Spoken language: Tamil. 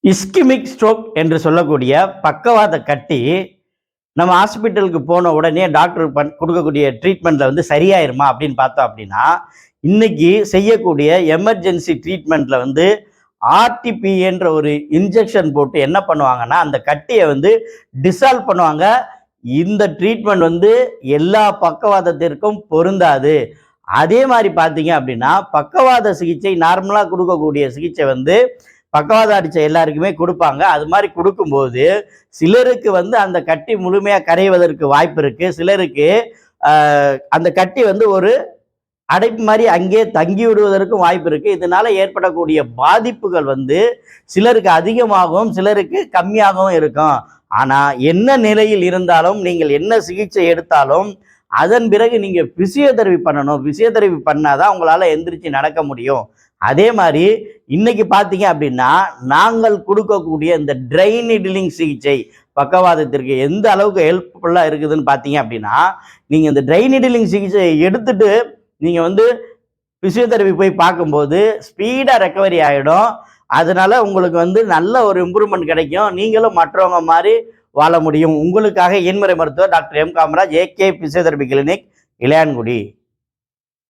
இஸ்கிமிக் ஸ்ட்ரோக் என்று சொல்லக்கூடிய பக்கவாத கட்டி நம்ம ஹாஸ்பிட்டலுக்கு போன உடனே டாக்டர் கொடுக்கக்கூடிய ட்ரீட்மெண்ட்ல வந்து சரியாயிருமா அப்படின்னு பார்த்தோம் அப்படின்னா, இன்னைக்கு செய்யக்கூடிய எமர்ஜென்சி ட்ரீட்மெண்ட்ல வந்து ஆர்டிபிஏன்ற ஒரு இன்ஜெக்ஷன் போட்டு என்ன பண்ணுவாங்கன்னா, அந்த கட்டியை வந்து டிசால்வ் பண்ணுவாங்க. இந்த ட்ரீட்மெண்ட் வந்து எல்லா பக்கவாதத்திற்கும் பொருந்தாது. அதே மாதிரி பார்த்தீங்க அப்படின்னா, பக்கவாத சிகிச்சை நார்மலா கொடுக்கக்கூடிய சிகிச்சை வந்து பக்கவாதம் அடிச்ச எல்லாருக்குமே கொடுப்பாங்க. அது மாதிரி கொடுக்கும்போது சிலருக்கு வந்து அந்த கட்டி முழுமையா கரைவதற்கு வாய்ப்பு இருக்கு. சிலருக்கு அந்த கட்டி வந்து ஒரு அடைப்பு மாதிரி அங்கேயே தங்கி விடுவதற்கும் வாய்ப்பு இருக்கு. இதனால ஏற்படக்கூடிய பாதிப்புகள் வந்து சிலருக்கு அதிகமாகவும் சிலருக்கு கம்மியாகவும் இருக்கும். ஆனா என்ன நிலையில் இருந்தாலும் நீங்கள் என்ன சிகிச்சை எடுத்தாலும் அதன் பிறகு நீங்க பிசியோதெரபி பண்ணணும். பிசியோதெரபி பண்ணாதான் உங்களால எந்திரிச்சு நடக்க முடியும். அதே மாதிரி இன்னைக்கு பார்த்தீங்க அப்படின்னா, நாங்கள் கொடுக்கக்கூடிய இந்த ட்ரை நீடிலிங் சிகிச்சை பக்கவாதத்திற்கு எந்த அளவுக்கு ஹெல்ப்ஃபுல்லா இருக்குதுன்னு பார்த்தீங்க அப்படின்னா, நீங்க இந்த ட்ரை நீடிலிங் சிகிச்சையை எடுத்துட்டு நீங்க வந்து பிசியோதெரபி போய் பார்க்கும்போது ஸ்பீடா ரெக்கவரி ஆயிடும். அதனால உங்களுக்கு வந்து நல்ல ஒரு இம்ப்ரூவ்மெண்ட் கிடைக்கும். நீங்களும் மற்றவங்க மாரி வாழ முடியும். உங்களுக்காக எண்முறை மருத்துவர் doctor M Kamaraj, AK physiotherapy clinic, Ilayangudi.